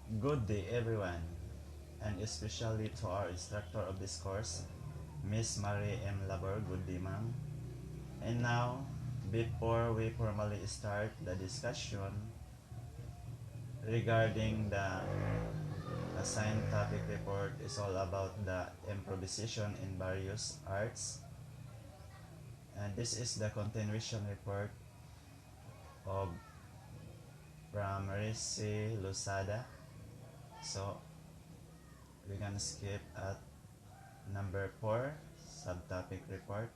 Good day everyone, and especially to our instructor of this course, Miss Marie M. Labor. Good day ma'am. And now, before we formally start the discussion regarding the assigned topic report is all about the improvisation in various arts. And this is the continuation report of from Marisi Lusada. So, we're gonna skip at number 4, subtopic report.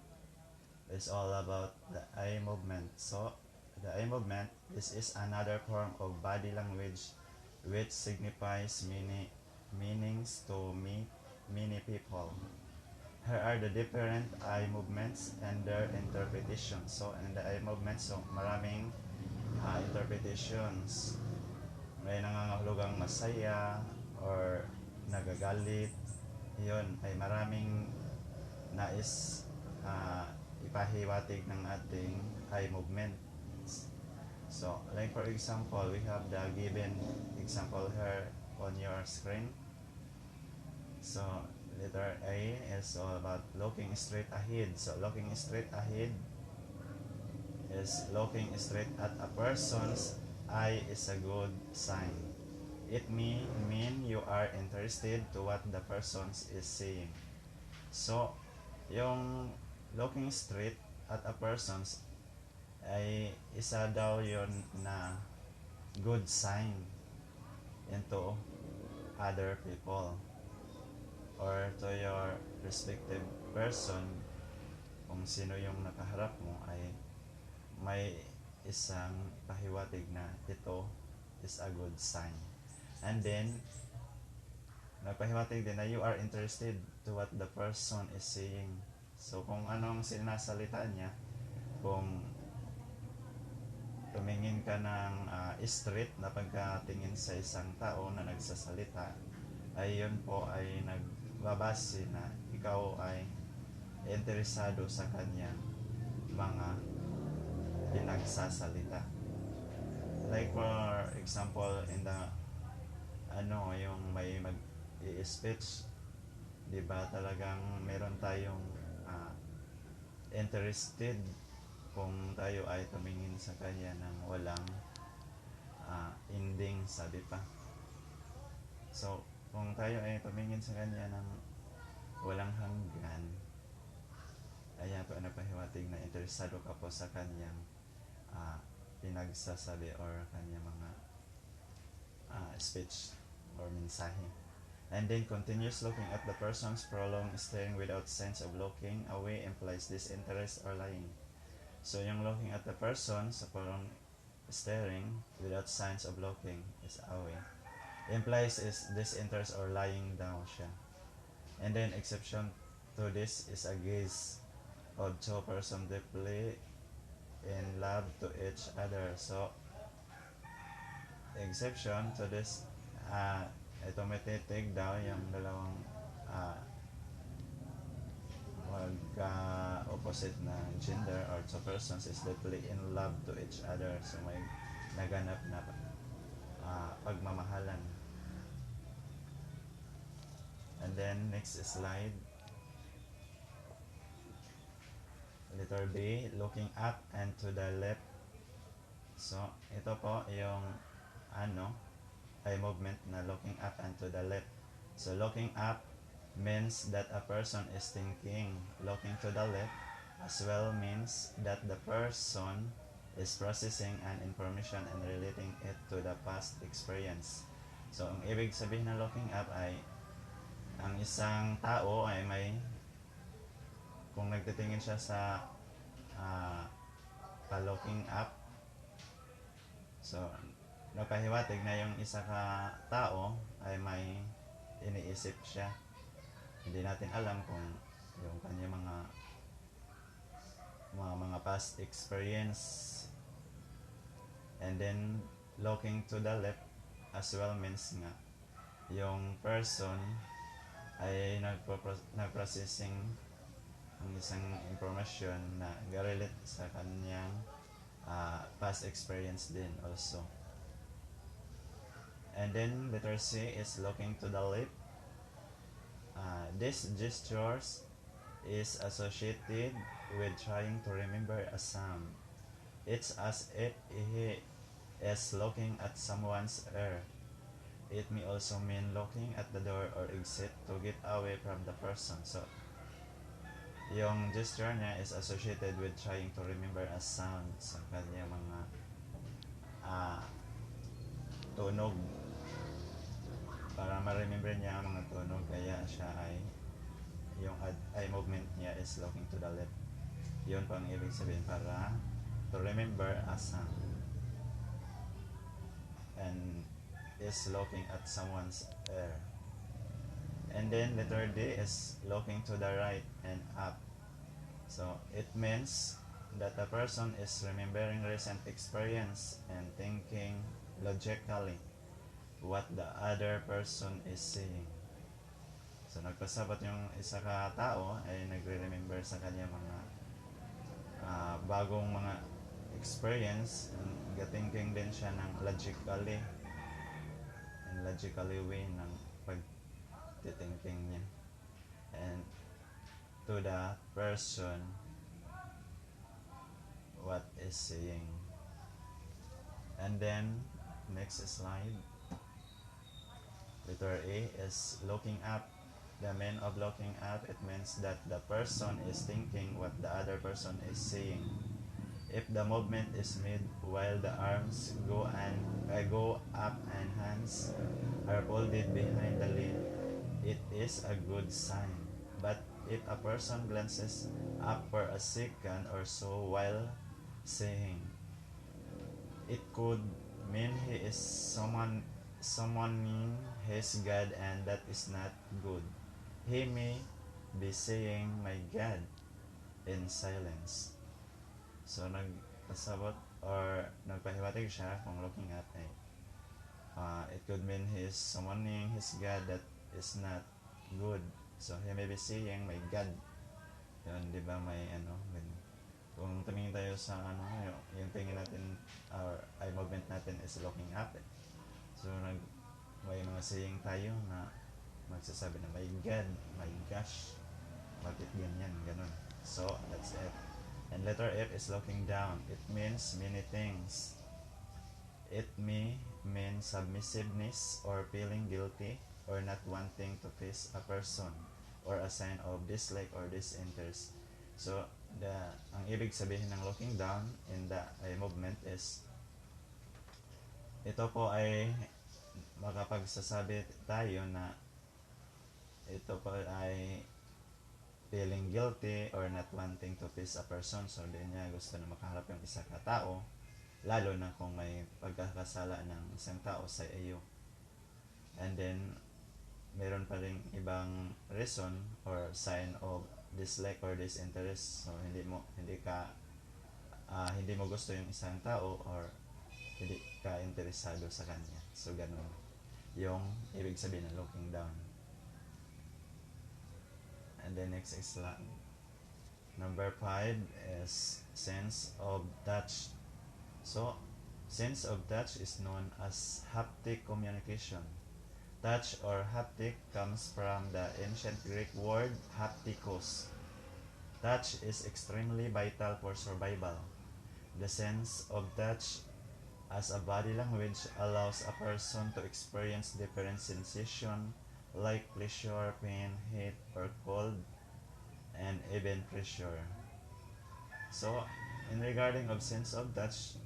Is all about the eye movement. So, the eye movement, this is another form of body language which signifies many meanings to many people. Here are the different eye movements and their interpretation. So, in the eye movements, so maraming interpretations. May nangangahulugang masaya or nagagalit. Yun, ay maraming nais ipahiwatig ng ating eye movements. So, like for example, we have the given example here on your screen. So, letter A is all about looking straight ahead. So, looking straight ahead is looking straight at a person's eye is a good sign. It mean you are interested to what the person is saying. So, yung looking straight at a person's ay isa daw yon na good sign into other people or to your respective person. Kung sino yung nakaharap mo ay may isang pahiwatig na ito is a good sign. And then nagpahiwatig din na you are interested to what the person is saying. So, kung anong sinasalita niya, kung tumingin ka ng straight na pagkatingin sa isang tao na nagsasalita, ay yun po ay nagbabase na ikaw ay interesado sa kanyang mga pinagsasalita. Like for example, in the yung may mag-i-speech, di ba talagang meron tayong interested kung tayo ay tumingin sa kanya ng walang ending, sabi pa. So, kung tayo ay tumingin sa kanya ng walang hanggan, ayan po napahiwatig na interesado ka po sa kanyang pinagsasabi or kanyang mga speech or mensahe. And then continuous looking at the person's prolonged staring without sense of looking away implies disinterest or lying. So yung looking at the person sa prolonged staring without signs of looking is away implies is disinterest or lying daw siya. And then exception to this is a gaze of two persons deeply in love to each other. So exception to this ito may titig daw yung dalawang opposite na gender or two persons is deeply in love to each other. So may naganap na pagmamahalan. And then next slide, letter B, looking up and to the left. So ito po yung eye movement na looking up and to the left. So looking up means that a person is thinking. Looking to the left as well means that the person is processing an information and relating it to the past experience. So ang ibig sabihin ng looking up ay ang isang tao ay may, kung nagtitingin siya sa pa-looking up, so nagpahiwatig na yung isa ka tao ay may iniisip siya. Hindi natin alam kung yung kanya mga past experience. And then looking to the left as well means nga yung person ay nagprocessing ang isang information na relate sa kanyang past experience din also. And then letter C is looking to the left. This gestures is associated with trying to remember a sound. It's as if he is looking at someone's ear. It may also mean looking at the door or exit to get away from the person. So, yung gesture niya is associated with trying to remember a sound sa kanya mga tunog, para ma-remember niya ang mga tunog, kaya siya ay yung eye movement niya is looking to the left. Yun po ang ibig sabihin, para to remember a sound and is looking at someone's ear. And then letter D is looking to the right and up. So it means that the person is remembering recent experience and thinking logically what the other person is saying. So nagpasabot yung isa ka tao ay nagre-remember sa kanya mga bagong mga experience, and gathinking din siya ng logically way ng pagtithinking niya, and to the person what is saying. And then next slide, letter A is looking up. The meaning of looking up, it means that the person is thinking what the other person is saying. If the movement is made while the arms go up and hands are folded behind the lid, it is a good sign. But if a person glances up for a second or so while saying, it could mean he is summoning his God, and that is not good. He may be saying, "My God," in silence. So nagpasabot or nagpahiwatig siya kung looking at it could mean he is summoning his God, that is not good. So he may be saying, "My God." Yun, di ba, may ganun. Kung tumingin tayo sa yung tingin natin or eye movement natin is looking up. So may mga saying tayo na magsasabi na, "My God, my gosh, bakit ganyan?" Ganun. So that's it. And letter F is looking down. It means many things. It may mean submissiveness or feeling guilty or not wanting to face a person, or a sign of dislike or disinterest. So ang ibig sabihin ng looking down in the eye movement is, ito po ay makapagsasabi tayo na ito po ay feeling guilty or not wanting to face a person. So hindi niya gusto na makaharap yung isa ka tao, lalo na kung may pagkakasala ng isang tao sa iyo. And then meron pa ring ibang reason or sign of dislike or disinterest. So hindi mo gusto yung isang tao, or hindi ka interesado sa kanya. So ganun yung ibig sabihin ng looking down. And then next is number 5 is sense of touch. So sense of touch is known as haptic communication. Touch or haptic comes from the ancient Greek word haptikos. Touch is extremely vital for survival. The sense of touch as a body language allows a person to experience different sensations like pleasure, pain, heat, or cold, and even pressure. So, in regarding of sense of touch,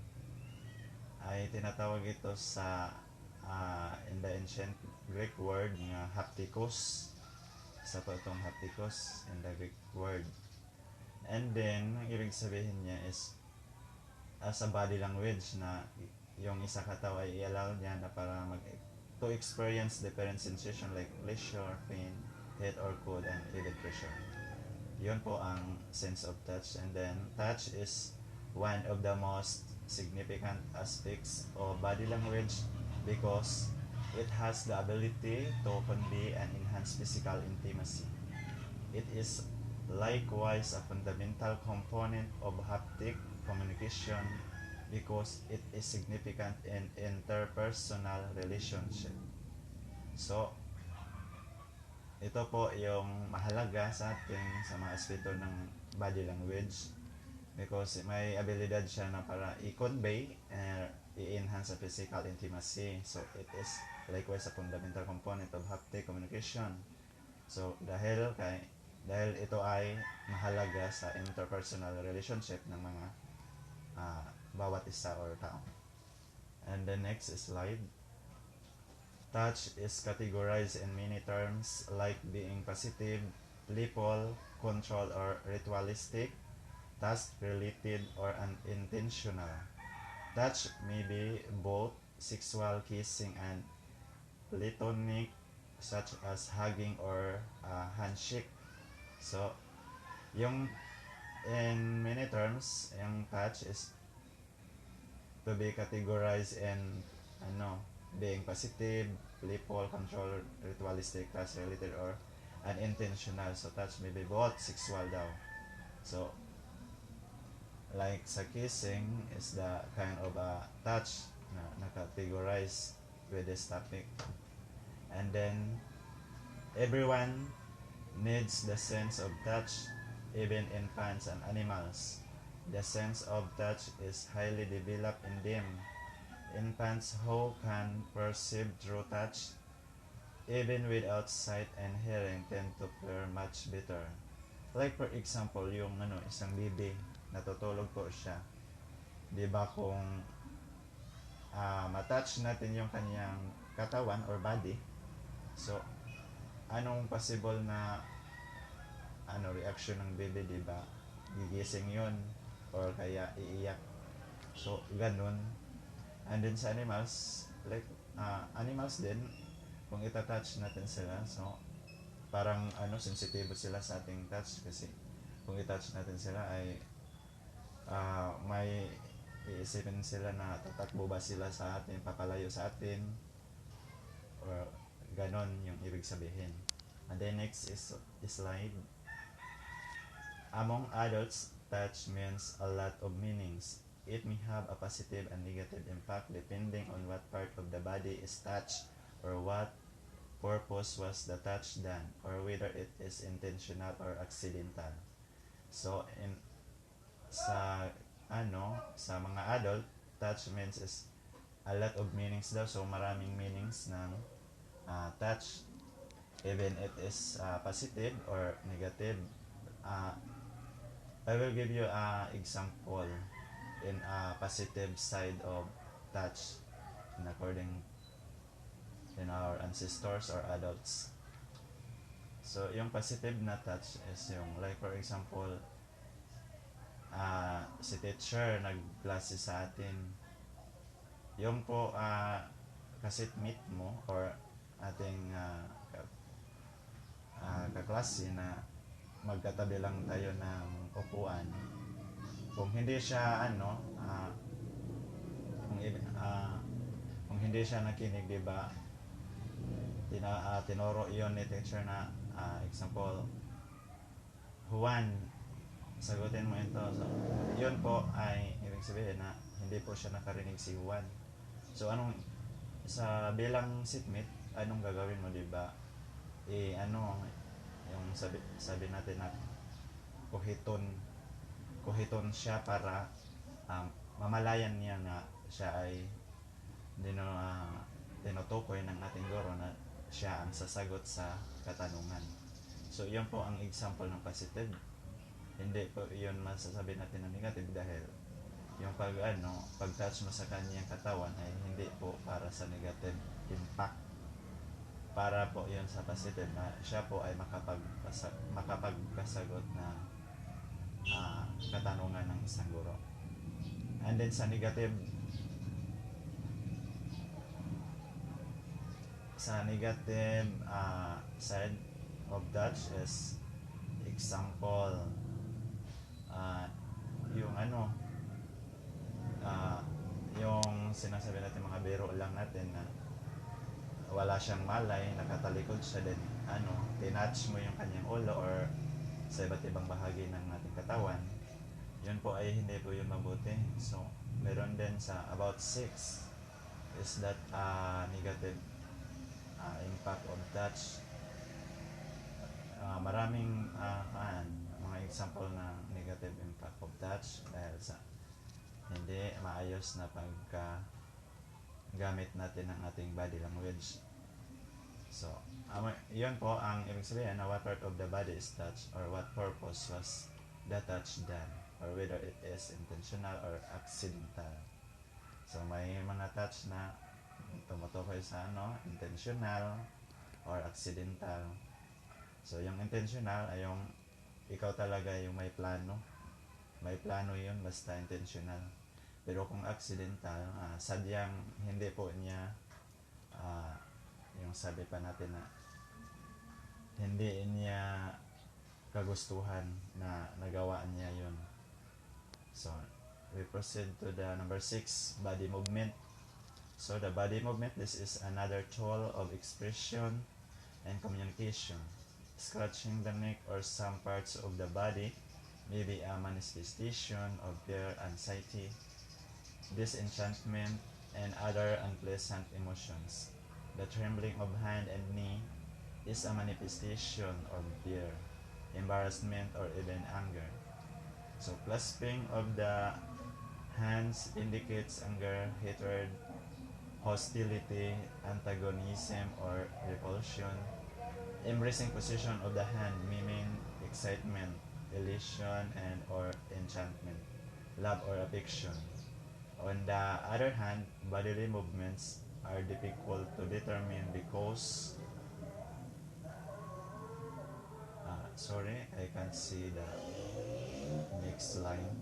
ay tinatawag ito sa in the ancient Greek word nga haptikos. Sa po itong haptikos in the Greek word. And then, ang ibig sabihin niya is as a body language, na yung isa katao ay i-allow niya na para to experience different sensation like pleasure, pain, heat or cold, and even pressure. Yun po ang sense of touch. And then touch is one of the most significant aspects of body language because it has the ability to convey and enhance physical intimacy. It is likewise a fundamental component of haptic communication because it is significant in interpersonal relationship. So, ito po yung mahalaga sa atin sa mga aspeto ng body language because may abilidad siya na para i-convey and i-enhance sa physical intimacy. So, it is likewise a fundamental component of haptic communication. So, dahil ito ay mahalaga sa interpersonal relationship ng mga bawat isa or tao. And the next slide. Touch is categorized in many terms like being positive, playful, controlled or ritualistic, task-related or unintentional. Touch may be both sexual kissing and platonic, such as hugging or handshake. So, yung in many terms, yung touch is to be categorized in being positive, playful, controlled, ritualistic, task-related, or unintentional. So, touch may be both sexual daw. So, like sa kissing is the kind of touch na na-categorize with this topic. And then, everyone needs the sense of touch, even infants and animals. The sense of touch is highly developed in them. Infants who can perceive through touch, even without sight and hearing, tend to fare much better. Like for example, yung isang baby, natutulog po siya. Di ba kung matouch natin yung kanyang katawan or body, so anong possible na reaction ng baby, di ba? Gigising yun or kaya iiyak. So ganun. And then sa animals, like animals din, kung itatouch natin sila, so parang sensitibo sila sa ating touch kasi kung itouch natin sila ay may iisipin sila na tatakbo ba sila sa atin, papalayo sa atin, or ganon yung ibig sabihin. And then next is slide. Among adults, touch means a lot of meanings. It may have a positive and negative impact depending on what part of the body is touched or what purpose was the touch done or whether it is intentional or accidental. So sa mga adult, touch means is a lot of meanings daw. So maraming meanings ng touch, even it is positive or negative. I will give you an example in a positive side of touch according in our ancestors or adults. So yung positive na touch is yung like for example si teacher nagklase sa atin, yung po kaseatmate mo or ating kaklase na magkatabi lang tayo ng upuan, kung hindi siya kung hindi siya nakinig, di ba, tinuro yon ni teacher na example, Juan, sagutin mo ito. So yun po ay ibig sabihin na hindi po siya nakarinig si Juan. So anong sa bilang seatmate, anong gagawin mo, di ba? Yung sabi natin na kuhiton siya para mamalayan niya na siya ay tinutukoy ng ating guro na siya ang sasagot sa katanungan. So yun po ang example ng positive. Hindi po yun masasabi natin na negative dahil yung pag-touch mo sa kanyang katawan ay hindi po para sa negative impact. Para po yun sa positive na siya po ay makapagkasagot na katanungan ng isang guro. And then sa negative side of touch is example yung sinasabi natin mga biro lang natin na wala siyang malay, nakatalikod siya, then tinouch mo yung kanyang ulo or sa iba't ibang bahagi ng ating katawan, yun po ay hindi po yun mabuti. So meron din sa about 6 is that negative impact of touch. Maraming mga example na negative impact of touch dahil sa hindi maayos na pagka gamit natin ang ating body language. So, yun po ang ibig sabihin na what part of the body is touched or what purpose was the touch done or whether it is intentional or accidental. So, may mga touch na tumutukoy sa intentional or accidental. So, yung intentional ay yung ikaw talaga yung may plano. May plano yun basta intentional. Pero kung accidental, sadyang hindi po niya yung sabi pa natin na hindi niya kagustuhan na nagawa niya yun. So, we proceed to the number 6, body movement. So, the body movement, this is another tool of expression and communication. Scratching the neck or some parts of the body may be a manifestation of fear, anxiety, disenchantment, and other unpleasant emotions. The trembling of hand and knee is a manifestation of fear, embarrassment, or even anger. So, clasping of the hands indicates anger, hatred, hostility, antagonism, or repulsion. Embracing position of the hand may mean excitement, elation, and or enchantment, love or affection. On the other hand, bodily movements are difficult to determine because sorry, I can't see the next line.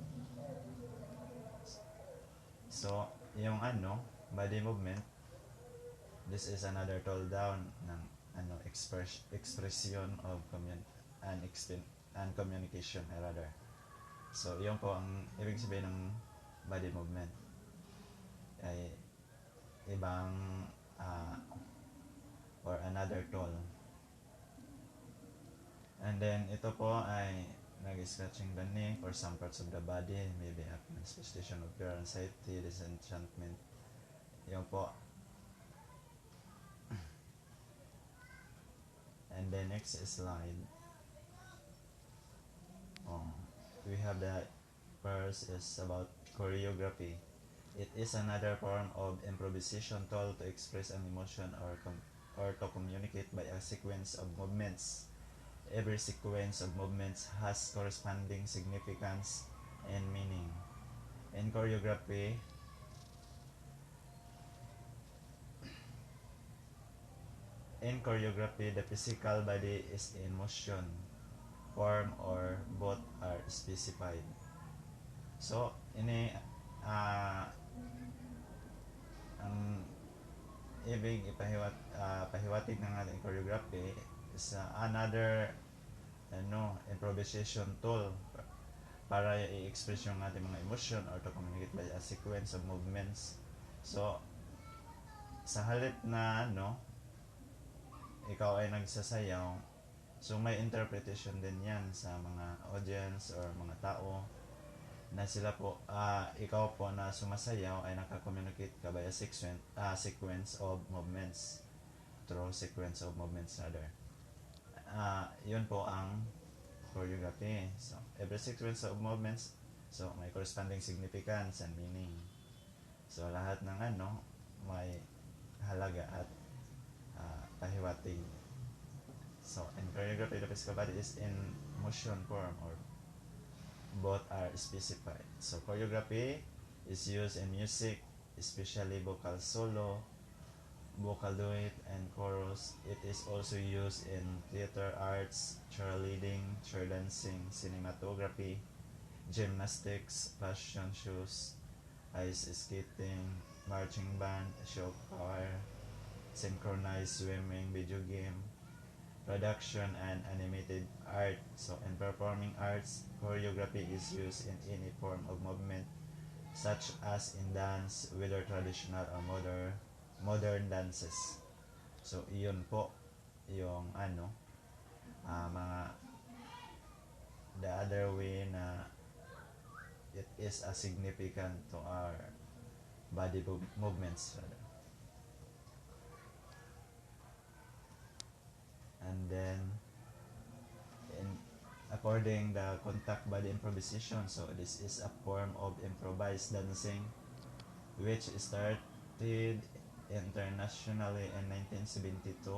So, yung body movement, this is another tool down ng expression of and communication rather. So, yun po ang ibig sabihin ng body movement. Ay ibang or another tool. And then ito po ay nag-scratching the neck or some parts of the body, maybe a manifestation of fear, anxiety, disenchantment. Yun po. And then next slide. We have the first is about choreography. It is another form of improvisation tool to express an emotion or to communicate by a sequence of movements. Every sequence of movements has corresponding significance and meaning. In choreography, the physical body is in motion, form or both are specified. So, ini ang ibig pahiwatig ng ating choreography is another improvisation tool para i-express yung ating mga emotion or to communicate by a sequence of movements. So, sa halip na ikaw ay nagsasayaw, so may interpretation din yan sa mga audience or mga tao na sila po, ikaw po na sumasayaw ay nakakommunicate ka by a sequence of movements, through sequence of movements rather. Yun po ang choreography. So, every sequence of movements, so may corresponding significance and meaning. So, lahat ng may halaga at pahiwatig. So, in choreography, the physical body is in motion form or both are specified. So, choreography is used in music, especially vocal solo, vocal duet, and chorus. It is also used in theater arts, cheerleading, chair dancing, cinematography, gymnastics, fashion shows, ice skating, marching band, show choir, synchronized swimming, video game, production, and animated art. So, in performing arts, choreography is used in any form of movement, such as in dance, whether traditional or modern dances. So, iyon po yung mga the other way na it is a significant to our body movements rather. And then in according the contact body improvisation, so this is a form of improvised dancing which started internationally in 1972,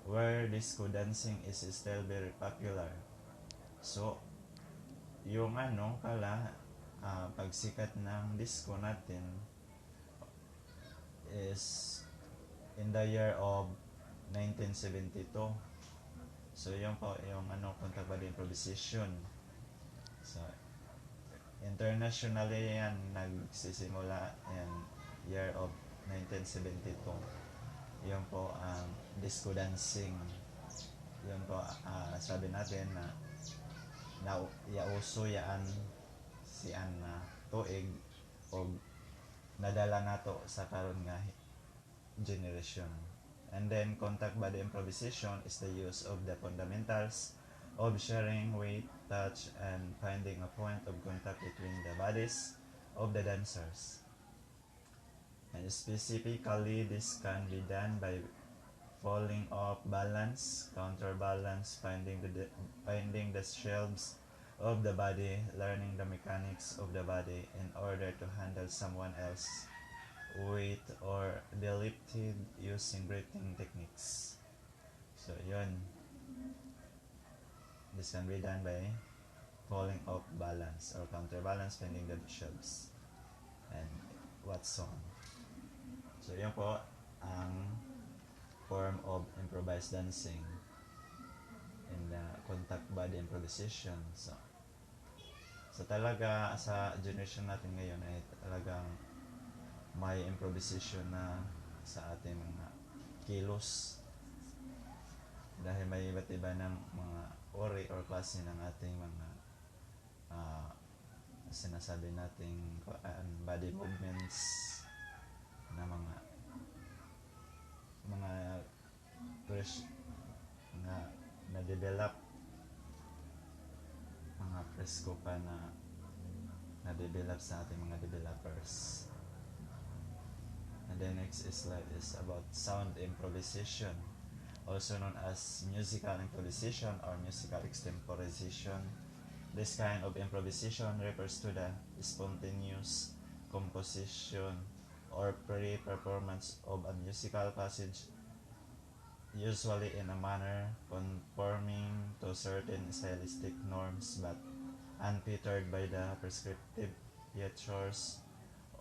where disco dancing is still very popular. So yung pagsikat ng disco natin is in the year of 1972. So yun po yung contact body improvisation. So internationally yan nagsisimula in year of 1972. Yun po ang disco dancing. Yun po sabi natin na yauso yaan sian na tuig o nadala nato sa karon nga generation. And then contact body improvisation is the use of the fundamentals of sharing weight, touch, and finding a point of contact between the bodies of the dancers. And specifically, this can be done by falling off balance, counterbalance, finding the shelves of the body, learning the mechanics of the body in order to handle someone else's weight, or be lifted using breathing techniques. So yun, this can be done by falling off balance or counterbalance, finding the shelves, and what's on. So yun po ang form of improvised dancing in the contact body improvisation. So talaga sa generation natin ngayon ay talagang may improvisation na sa ating mga kilos, dahil may iba't iba ng mga uri or klase ng ating mga sinasabi nating body movements na mga fresh na develop, mga presko pa na develop sa ating mga developers. And the next slide is about sound improvisation, also known as musical improvisation or musical extemporization. This kind of improvisation refers to the spontaneous composition or pre-performance of a musical passage, usually in a manner conforming to certain stylistic norms but unfettered by the prescriptive features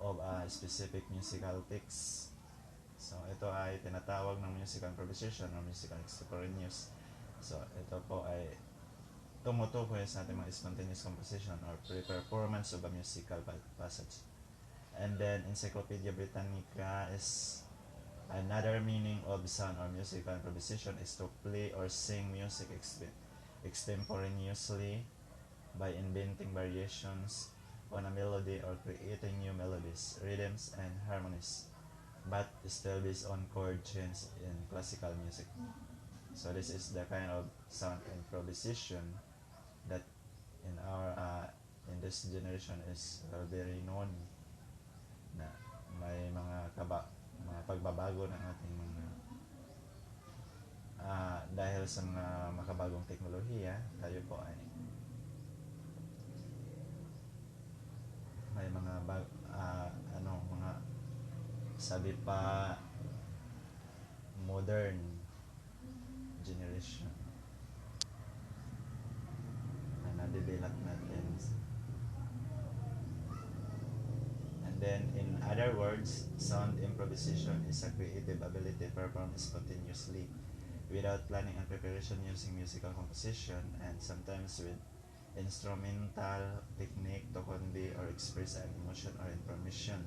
of a specific musical text. So ito ay tinatawag ng musical improvisation or musical extemporaneous. So ito po ay tumutukoy sa ating mga spontaneous composition or pre-performance of a musical passage. And then Encyclopedia Britannica is another meaning of sound or musical improvisation is to play or sing music extemporaneously by inventing variations on a melody or creating new melodies, rhythms, and harmonies, but still based on chord change in classical music. So this is the kind of sound improvisation that in our in this generation is very known, na may mga pagbabago ng ating mga dahil sa mga makabagong teknolohiya, tayo po ay may mga mga sabi pa modern generation na na-develop natin. And then in other words, sound improvisation is a creative ability to perform spontaneously without planning and preparation, using musical composition and sometimes with instrumental technique to convey or express an emotion or information.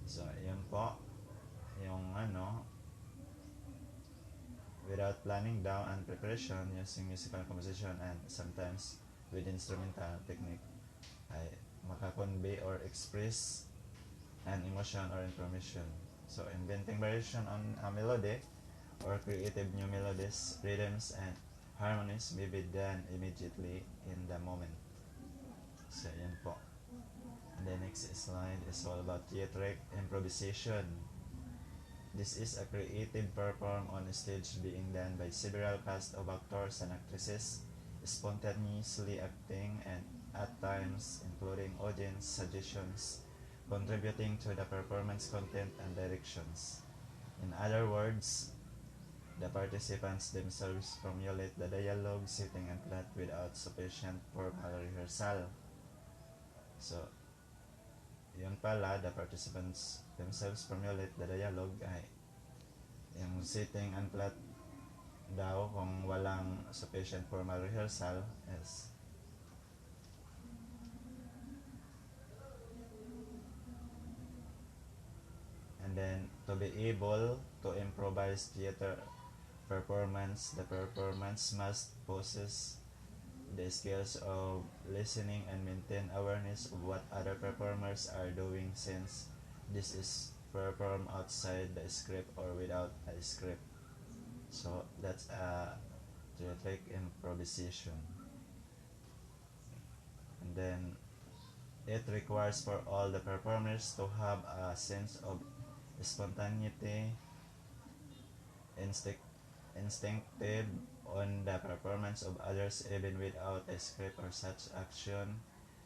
So yun po yung without planning down and preparation, using musical composition and sometimes with instrumental technique ay makakonvey or express an emotion or information. So inventing variation on a melody or creative new melodies, rhythms, and harmonies may be done immediately in the moment. So yan po. The next slide is all about theatric improvisation. This is a creative perform on stage being done by several cast of actors and actresses, spontaneously acting and at times including audience suggestions, contributing to the performance content and directions. In other words, the participants themselves formulate the dialogue, setting and plot without sufficient formal rehearsal. So, yun pala, the participants themselves formulate the dialogue ay yung setting and plot daw kung walang sufficient formal rehearsal is and then to be able to improvise theater performance, the performance must possess the skills of listening and maintain awareness of what other performers are doing, since this is performed outside the script or without a script. So that's a theatric improvisation. And then it requires for all the performers to have a sense of spontaneity, instinct, instinctive on the performance of others even without a script, or such action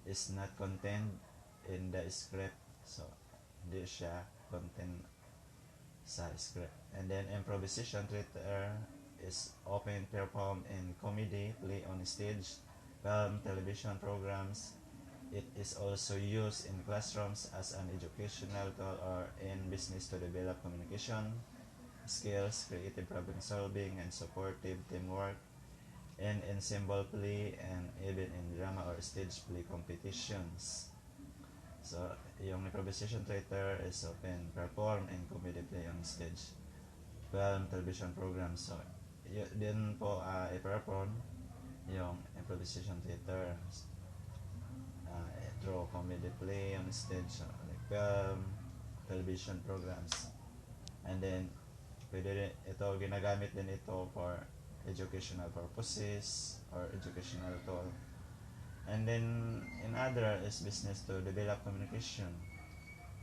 is not contained in the script. So, hindi siya contained sa script. And then improvisation theater is often performed in comedy, play on stage, film, television programs. It is also used in classrooms as an educational tool or in business to develop communication skills, creative problem solving, and supportive teamwork, and in symbol play, and even in drama or stage play competitions. So, yung improvisation theater is often performed in comedy play on stage, film, television programs. So, din po i-perform yung improvisation theater through comedy play on stage, so, like film, television programs. And then, pwede ito, ginagamit din ito for educational purposes or educational tool. And then, in other is business to develop communication.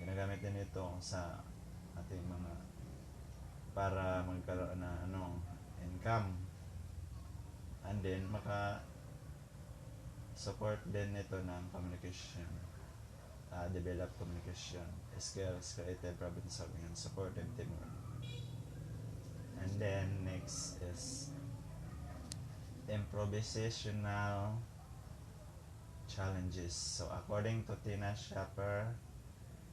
Ginagamit din ito sa ating mga para magkaroon na income. And then, support din ito ng communication. Develop communication skills, creative problem solving, and supportive teamwork. And then next is improvisational challenges. So according to Tina Schaffer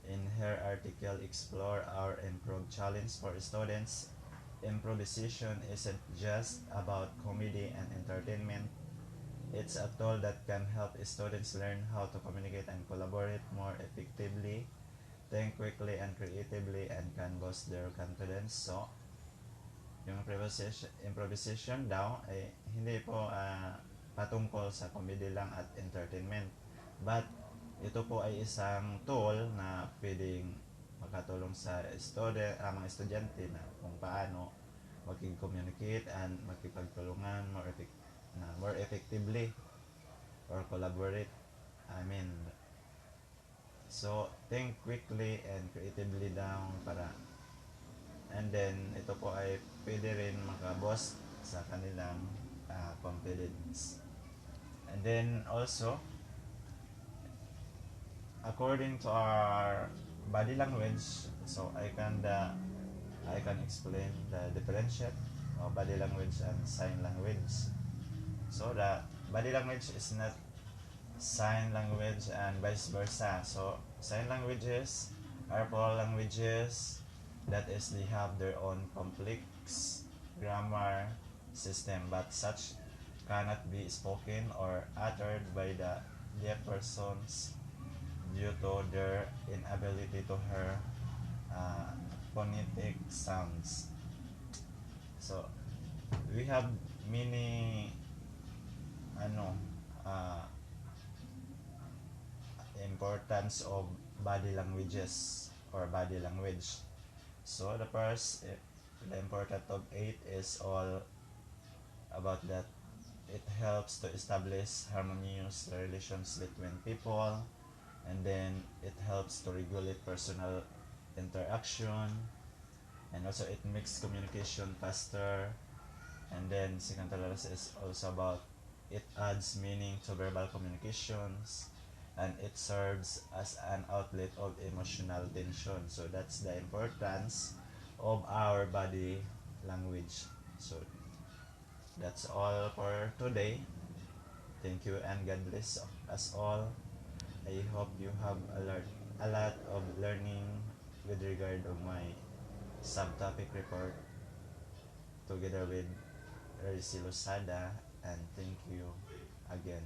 in her article Explore Our Improv Challenge for Students, improvisation isn't just about comedy and entertainment. It's a tool that can help students learn how to communicate and collaborate more effectively, think quickly and creatively, and can boost their confidence. So, yung improvisation daw ay hindi po patungkol sa comedy lang at entertainment, but ito po ay isang tool na pwedeng makatulong sa mga estudyante na kung paano makipag-communicate and makipagtulungan more effectively or collaborate. So think quickly and creatively daw para. And then, ito po ay pwede rin maka-boost sa kanilang confidence. And then, also, according to our body language, so I can explain the differentiate of body language and sign language. So, the body language is not sign language and vice versa. So, sign languages are for languages that is they have their own complex grammar system, but such cannot be spoken or uttered by the deaf persons due to their inability to hear phonetic sounds. So we have many importance of body languages or body language. So the first, the importance of it is all about that it helps to establish harmonious relations between people. and then it helps to regulate personal interaction, and also it makes communication faster. And then second tolerance is also about it adds meaning to verbal communications, and it serves as an outlet of emotional tension. So that's the importance of our body language. So that's all for today. Thank you and God bless us all. I hope you have a lot of learning with regard of my subtopic report together with Ricilo Sada, and thank you again.